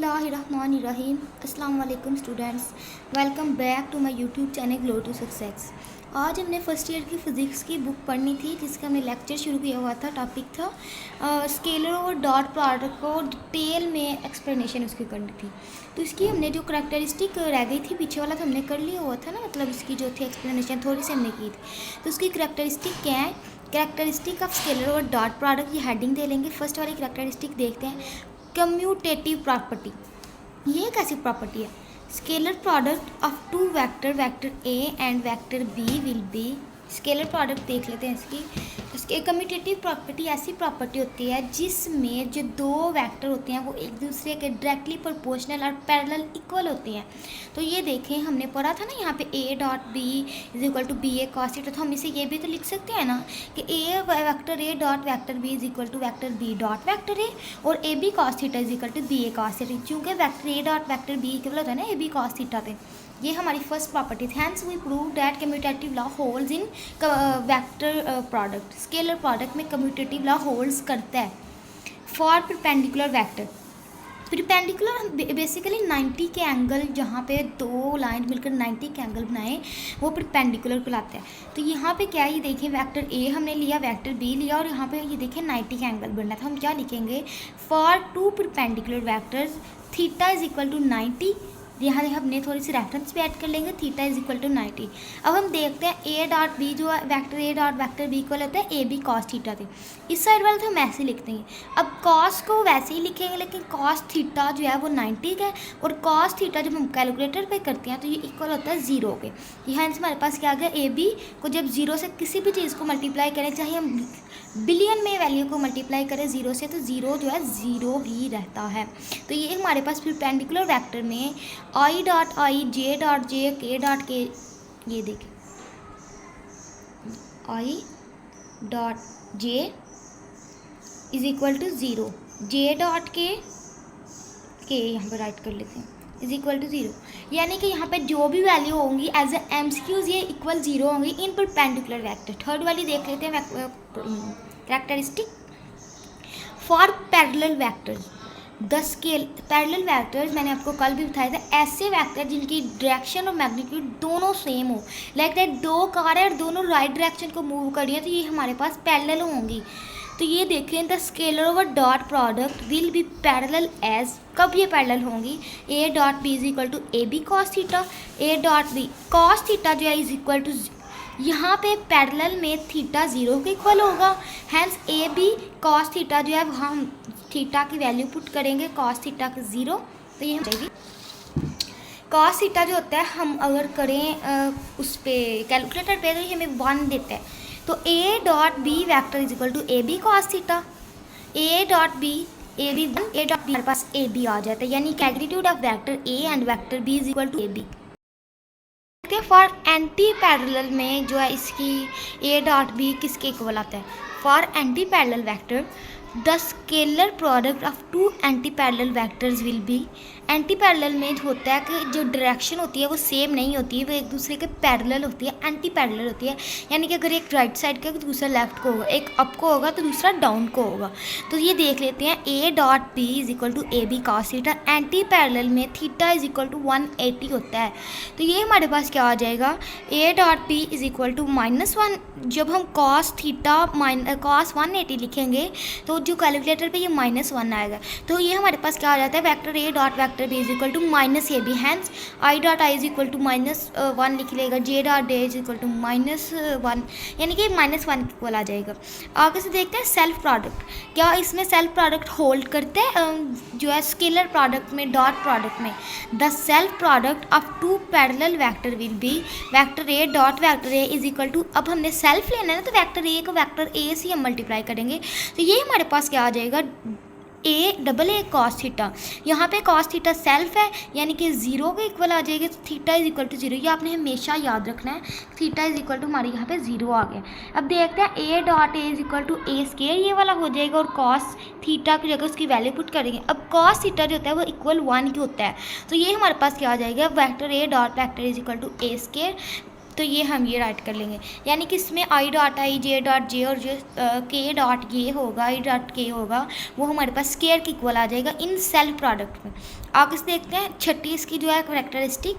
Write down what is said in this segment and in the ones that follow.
बिस्मिल्लाहिर्रहमानिर्रहीम। अस्सलाम वालेकुम students, welcome back to my YouTube channel glow to success. आज हमने फर्स्ट ईयर की फ़िज़िक्स की बुक पढ़नी थी, जिसका हमने लेक्चर शुरू किया हुआ था। टॉपिक था स्केलर और डॉट प्रोडक्ट को डिटेल में एक्सप्लेनेशन उसकी करनी थी। तो इसकी हमने जो करैक्टरिस्टिक रह गई थी, पीछे वाला तो हमने कर लिया हुआ था ना, मतलब इसकी जो थी एक्सप्लेनेशन थोड़ी सी हमने की थी। तो उसकी करैक्टरिस्टिक क्या है, करैक्टरिस्टिक ऑफ स्केलर और डॉट प्रोडक्ट, ये हेडिंग दे लेंगे। फर्स्ट वाली करैक्टरिस्टिक देखते हैं, कम्यूटेटिव प्रॉपर्टी। ये एक ऐसी प्रॉपर्टी है, scalar product of two vector, vector A and vector B will be. Scalar product देख लेते हैं इसकी कम्यूटेटिव प्रॉपर्टी ऐसी प्रॉपर्टी होती है जिसमें जो दो वेक्टर होते हैं वो एक दूसरे के डायरेक्टली प्रोपोर्शनल और पैरेलल इक्वल होते हैं। तो ये देखें, हमने पढ़ा था ना यहाँ पे A dot B is equal to B A cos theta. तो हम इसे ये भी तो लिख सकते हैं ना कि a vector A dot vector B is equal to vector b dot vector a, और a B cos theta is equal to B A cos theta. चूँकि वेक्टर ए डॉट वेक्टर बी इक्वल होता है ना ए बी कॉस थीटा पे। ये हमारी first property थी। Hence we prove that commutative law holds in vector product. Scalar product में commutative law holds करता है for perpendicular vector. Perpendicular basically 90 के एंगल, जहाँ पे दो लाइन मिलकर 90 के एंगल बनाए वो परपेंडिकुलर कहलाता है। तो यहाँ पे क्या है, ये देखें, वेक्टर ए हमने लिया, वेक्टर बी लिया, और यहाँ पे ये देखें 90 का एंगल बनना था। हम क्या लिखेंगे, for two perpendicular vectors theta is equal to 90। यहाँ हमने थोड़ी सी रेफरेंस भी ऐड कर लेंगे, थीटा इज इक्वल टू 90। अब हम देखते हैं ए डॉट बी जो वेक्टर ए डॉट वेक्टर बी इक्वल होता है ए बी कॉस थीटा थे। इस साइड वाले तो हम ऐसे लिखते हैं। अब कॉस को वैसे ही लिखेंगे, लेकिन कॉस थीटा जो है वो 90 का है, और कॉस थीटा जब हम कैलकुलेटर पे करते हैं तो ये इक्वल होता है 0 के। यहाँ हमारे पास क्या आ गया, ए बी को जब 0 से किसी भी चीज़ को मल्टीप्लाई करें, चाहे हम बिलियन में वैल्यू को मल्टीप्लाई करें 0 से, तो 0 जो है 0 ही रहता है। तो ये हमारे पास परपेंडिकुलर वेक्टर में आई डॉट आई, जे डॉट जे, के डॉट के, ये देखें I dot J is equal to 0, J dot K यहाँ पर राइट कर लेते हैं इज इक्वल टू 0। यानी कि यहाँ पे जो भी वैल्यू होंगी एज एमसीक्यूज ये इक्वल 0 होंगी इन परपेंडिकुलर वेक्टर। थर्ड वाली देख लेते हैं, characteristic for parallel vectors. The scale parallel vectors, मैंने आपको कल भी बताया था, ऐसे वेक्टर जिनकी डायरेक्शन और मैग्नीट्यूड दोनों सेम हो। लाइक दैट दो कार है और दोनों राइट डायरेक्शन को मूव कर रही है, तो ये हमारे पास पैरेलल होंगी। तो ये देखें, the scalar over dot product will be parallel as, कब ये पैरेलल होंगी, A dot B is equal to A B cos theta, A dot B cos theta जो है इज इक्वल टू, यहाँ पे पैरेलल में थीटा 0 के इक्वल होगा। Hence A B cos theta जो है हम थीटा की वैल्यू पुट करेंगे कॉस थीटा के 0, तो ये हो जाएगी कॉस थीटा जो होता है, हम अगर करें उस पर कैलकुलेटर पे, तो ये हमें 1 देता है। तो A dot B vector is equal to A B cos theta, A dot B A B, A dot B हमारे पास ए बी आ जाता है, यानी magnitude of vector A and vector B is equal to A B. For anti parallel में जो है इसकी ए डॉट बी किसके इक्वल आता है, for anti parallel vector the scalar product of two anti parallel vectors will be. Anti parallel में होता है कि जो डायरेक्शन होती है वो सेम नहीं होती है, वो एक दूसरे के पैरेलल होती है, एंटी पैरेलल होती है। यानी कि अगर एक राइट साइड का तो दूसरा लेफ्ट को होगा, एक अप को होगा तो दूसरा डाउन को होगा। तो ये देख लेते हैं, A dot B is equal to A B cos theta, anti parallel में थीटा इज इक्वल टू 180 होता है। तो ये हमारे पास क्या आ जाएगा, A dot B is equal to -1। जब हम कॉस थीटा कॉस 180 लिखेंगे तो जो कैलकुलेटर पे ये -1 आएगा। तो ये हमारे पास क्या आ जाता है, vector A dot vector B is equal to minus A B. Hence I dot I is equal to -1 लिख लेगा, J dot J is equal to -1, यानी कि -1 इक्वल आ जाएगा। आगे से देखते हैं सेल्फ प्रोडक्ट। क्या इसमें सेल्फ प्रोडक्ट होल्ड करते हैं जो है स्केलर प्रोडक्ट में, डॉट प्रोडक्ट में। The self product of two parallel vector will be vector A dot vector A is equal to, अब हमने सेल्फ लेना है ना, तो वेक्टर ए को वेक्टर ए से हम मल्टीप्लाई करेंगे। तो ये हमारे पास क्या आ जाएगा, A double A cos theta. यहाँ पे कॉस थीटा सेल्फ है, यानी कि 0 के इक्वल आ जाएगी, तो थीटा इज इक्वल टू 0। ये आपने हमेशा याद रखना है, थीटा इज इक्वल टू हमारे यहाँ पे 0 आ गया। अब देखते हैं, A dot A is equal to A square, ये वाला हो जाएगा, और कॉस थीटा की जगह उसकी वैल्यू पुट करेंगे। अब कॉस थीटा जो होता है वो इक्वल 1 की होता है, तो ये हमारे पास क्या आ जाएगा, vector A dot vector is equal to A square. तो ये हम ये राइट कर लेंगे, यानी कि इसमें आई डॉट आई, जे डॉट जे और जो के डॉट ये होगा, आई डॉट के होगा, वो हमारे पास स्केयर की इक्वल आ जाएगा इन सेल्फ प्रोडक्ट में। आगे से देखते हैं छठी इसकी जो है कैरेक्टरिस्टिक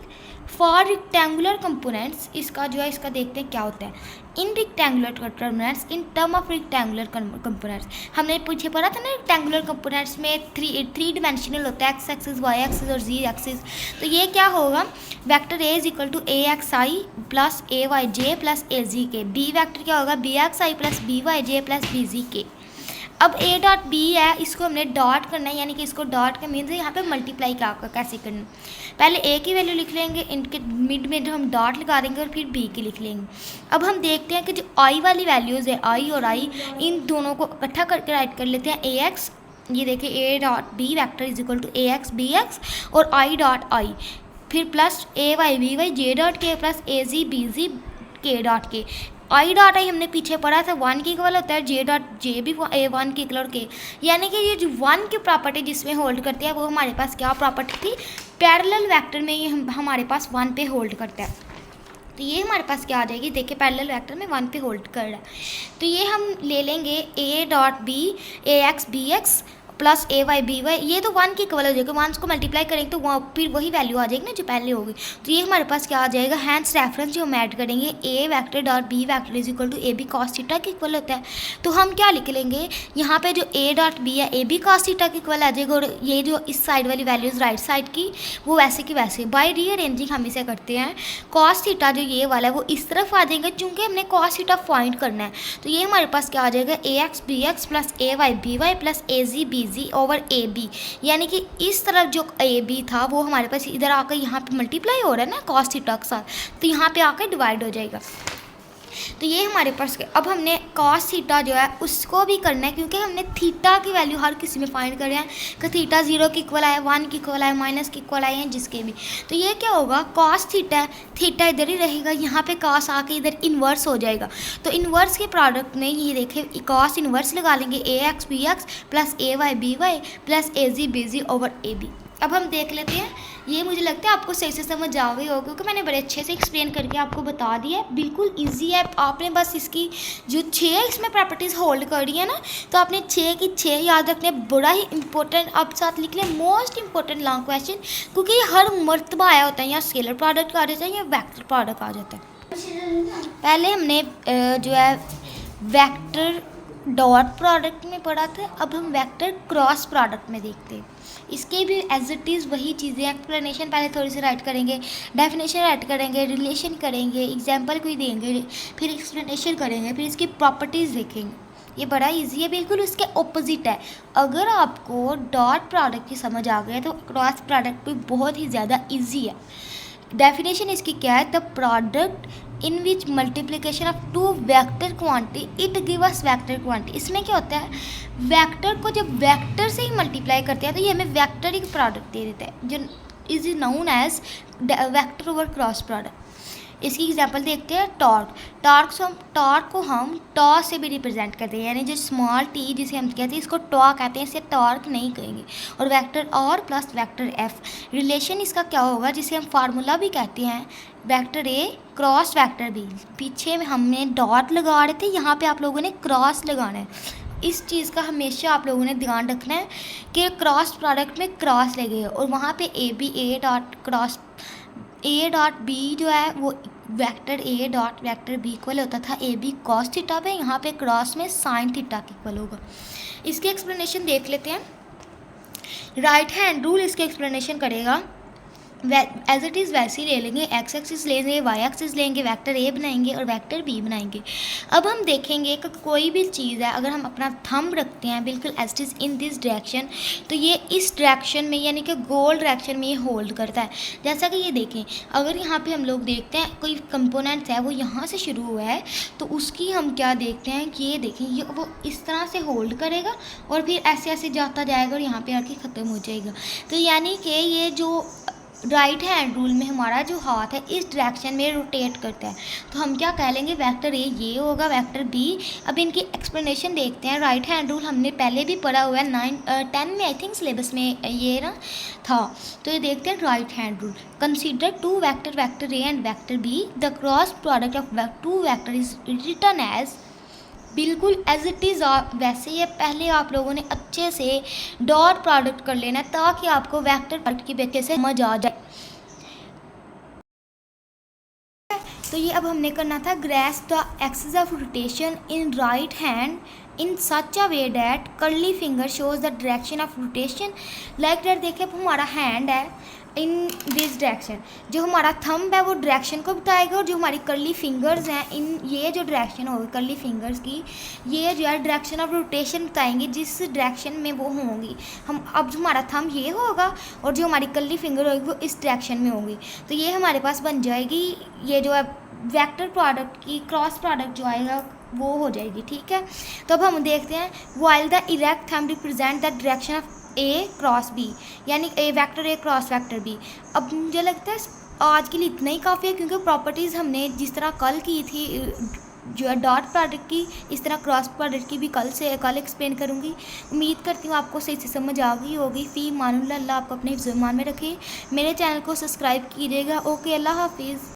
फॉर रेक्टेंगुलर कंपोनेंट्स, इसका जो है इसका देखते हैं क्या होता है। इन rectangular components in term of rectangular components, हमने पीछे पढ़ा था ना रेक्टेंगुलर कंपोनेंट्स में थ्री डिमेंशनल होता है, एक्स एक्सिस, वाई एक्सिस और जी एक्सिस। तो ये क्या होगा, vector A is equal to a x i plus A y j plus a z k. B vector क्या होगा, b x i plus b y j plus b z k. अब ए dot B है, इसको हमने dot करना है, यानी कि इसको डॉट का मीन्स यहाँ पे मल्टीप्लाई क्या कैसे करना। पहले ए की वैल्यू लिख लेंगे, इनके मिड में जो हम डॉट लगा देंगे और फिर बी की लिख लेंगे। अब हम देखते हैं कि जो आई वाली वैल्यूज़ है, आई और आई, इन दोनों को इकट्ठा करके राइट कर लेते हैं। ए एक्स, ये देखिए a dot B vector is equal to a x B x और आई डॉट आई, फिर plus A Y B y j dot k plus a z b z k dot के। आई dot आई हमने पीछे पढ़ा था 1 के इक्वल होता है, जे डॉट जे भी 1 के इक्वल के, यानी कि ये जो 1 की प्रॉपर्टी जिसमें होल्ड करती है वो हमारे पास क्या प्रॉपर्टी थी, पैरेलल वेक्टर में ये हमारे पास 1 पे होल्ड करता है। तो ये हमारे पास क्या आ जाएगी, देखिए पैरेलल वेक्टर में 1 पे होल्ड कर रहा है। तो ये हम ले लेंगे A dot B A x B x plus A Y B Y, ये तो 1 की इक्वल हो जाएगा, 1 को मल्टीप्लाई करेंगे तो फिर वही वैल्यू आ जाएगी ना जो पहले होगी। तो ये हमारे पास क्या आ जाएगा, हैंस रेफरेंस जो हम ऐड करेंगे, a vector dot b vector is equal to A B cos theta के इक्वल होता है। तो हम क्या लिख लेंगे, यहाँ पे जो ए डॉट बी है ए बी कॉस थीटा के इक्वल आ जाएगा, और ये जो इस साइड वाली वैल्यूज़ राइट साइड की वो वैसे की वैसे बाय रीअरेंजिंग हम इसे करते हैं। कॉस थीटा जो ये वाला है वो इस तरफ आ जाएगा, चूँकि हमने कॉस थीटा फाइंड करना है। तो ये हमारे पास क्या आ जाएगा, a x B x plus A Y B y plus a z b z over a b, यानी कि इस तरफ जो ए बी था वो हमारे पास इधर आकर यहाँ पे मल्टीप्लाई हो रहा है ना कॉस थीटा के साथ, तो यहाँ पे आकर डिवाइड हो जाएगा। तो ये हमारे पास, अब हमने कॉस थीटा जो है उसको भी करना है, क्योंकि हमने थीटा की वैल्यू हर किसी में फाइंड कर रहे हैं कि थीटा 0 की इक्वल आए, 1 की इक्वल आए, माइनस की इक्वल आए हैं जिसके भी। तो ये क्या होगा, कॉस थीटा, थीटा इधर ही रहेगा, यहाँ पे कॉस आके इधर इन्वर्स हो जाएगा। तो इन्वर्स के प्रोडक्ट में ये देखिए कॉस इन्वर्स लगा लेंगे, a x B x plus A Y B y plus a z b z over a b. अब हम देख लेते हैं, ये मुझे लगता है आपको सही से समझ आ गई होगी, क्योंकि मैंने बड़े अच्छे से एक्सप्लेन करके आपको बता दिया है, बिल्कुल इजी है। आपने बस इसकी जो 6 इसमें प्रॉपर्टीज़ होल्ड करी है ना, तो आपने 6 की 6 याद रखने, बड़ा ही इंपॉर्टेंट। आप साथ लिख लें मोस्ट इंपॉर्टेंट लॉन्ग क्वेश्चन, क्योंकि ये हर मरतबा आया होता है, या स्केलर प्रोडक्ट आ जाता है या वेक्टर प्रोडक्ट आ जाता है। पहले हमने जो है वेक्टर डॉट प्रोडक्ट में पढ़ा था, अब हम वेक्टर क्रॉस प्रोडक्ट में देखते हैं। इसके भी एज इट इज़ वही चीज़ें, एक्सप्लेनेशन पहले थोड़ी सी राइट करेंगे, डेफिनेशन राइट करेंगे, रिलेशन करेंगे, एग्जांपल कोई देंगे, फिर एक्सप्लेनेशन करेंगे, फिर इसकी प्रॉपर्टीज़ देखेंगे। ये बड़ा इजी है, बिल्कुल उसके ऑपोजिट है। अगर आपको डॉट प्रोडक्ट की समझ आ गया तो क्रॉस प्रोडक्ट भी बहुत ही ज़्यादा ईजी है। डेफिनेशन इसकी क्या है, the product in which multiplication of 2 vector quantity it give us vector quantity. इसमें क्या होता है, वेक्टर को जब वेक्टर से ही मल्टीप्लाई करते हैं तो ये हमें वेक्टर ही प्रोडक्ट दे देता है, जो is known as vector over cross product. इसकी एग्जांपल देखते हैं, टॉर्क को हम टॉ से भी रिप्रेजेंट करते हैं, यानी जो स्मॉल टी जिसे हम कहते हैं इसको टॉ कहते हैं, इसे टॉर्क नहीं कहेंगे। और वेक्टर और प्लस वेक्टर एफ, रिलेशन इसका क्या होगा, जिसे हम फार्मूला भी कहते हैं, वेक्टर ए क्रॉस वेक्टर बी। पीछे में हमने डॉट लगा रहे थे, यहाँ पे आप लोगों ने क्रॉस लगाना है। इस चीज़ का हमेशा आप लोगों ने ध्यान रखना है कि क्रॉस प्रोडक्ट में क्रॉस लगेगा, और वहाँ पे A B A dot cross A dot B जो है वो वेक्टर ए डॉट वेक्टर बी इक्वल होता था ए बी कॉस थीटा पे, यहाँ पे क्रॉस में साइन थीटा के इक्वल होगा। इसकी एक्सप्लेनेशन देख लेते हैं। राइट हैंड रूल इसके एक्सप्लेनेशन करेगा, एज इट इज़ वैसे ही ले लेंगे, एक्स एक्सिस लेंगे, वाई एक्सिस लेंगे, वेक्टर ए बनाएंगे और वेक्टर बी बनाएंगे। अब हम देखेंगे कि कोई भी चीज़ है अगर हम अपना थंब रखते हैं बिल्कुल as it is in this direction, तो ये इस डायरेक्शन में यानी कि गोल डायरेक्शन में ये होल्ड करता है। जैसा कि ये देखें, अगर यहाँ पे हम लोग देखते हैं कोई कंपोनेंट्स है वो यहाँ से शुरू हुआ है, तो उसकी हम क्या देखते हैं कि ये देखें, ये वो इस तरह से होल्ड करेगा और फिर ऐसे ऐसे जाता जाएगा और यहाँ पे आके ख़त्म हो जाएगा। तो यानी कि ये जो राइट हैंड रूल में हमारा जो हाथ है इस डायरेक्शन में रोटेट करता है, तो हम क्या कह लेंगे, वेक्टर ए ये होगा, वेक्टर बी। अब इनकी एक्सप्लेनेशन देखते हैं। राइट हैंड रूल हमने पहले भी पढ़ा हुआ है, 10 में आई थिंक सिलेबस में ये ना था। तो ये देखते हैं right hand rule, consider 2 vector, vector A and vector B, the cross product of 2 vector is written as बिल्कुल एज इट इज़ वैसे ही है। पहले आप लोगों ने अच्छे से डॉट प्रोडक्ट कर लेना ताकि आपको वेक्टर प्रोडक्ट की अच्छे से समझ आ जाए। तो ये अब हमने करना था grace the axis of rotation in right hand in such a way that curly finger shows the direction of rotation. Like that देखिए अब हमारा हैंड है इन दिस डायरेक्शन, जो हमारा थंब है वो डायरेक्शन को बताएगा और जो हमारी कर्ली फिंगर्स हैं इन ये जो डायरेक्शन होगी कर्ली फिंगर्स की, ये जो है डायरेक्शन ऑफ रोटेशन बताएंगे जिस डायरेक्शन में वो होंगी। हम अब जो हमारा थंब ये होगा और जो हमारी कर्ली फिंगर होगी वो इस डायरेक्शन में होगी। तो ये हमारे पास बन जाएगी, ये जो है वेक्टर प्रोडक्ट की क्रॉस प्रोडक्ट जो आएगा वो हो जाएगी। ठीक है, तो अब हम देखते हैं while the erect thumb represent the direction of a cross b, यानी a vector A cross vector b. अब मुझे लगता है आज के लिए इतना ही काफ़ी है, क्योंकि प्रॉपर्टीज़ हमने जिस तरह कल की थी जो है डॉट प्रोडक्ट की, इस तरह क्रॉस प्रोडक्ट की भी कल एक्सप्लेन करूँगी। उम्मीद करती हूँ आपको सही से समझ आ गई होगी। फ़ी मानुल्लाह, अल्लाह आपको अपने ईमान में रखे। मेरे चैनल को सब्सक्राइब कीजिएगा। ओके, अल्लाह हाफिज़।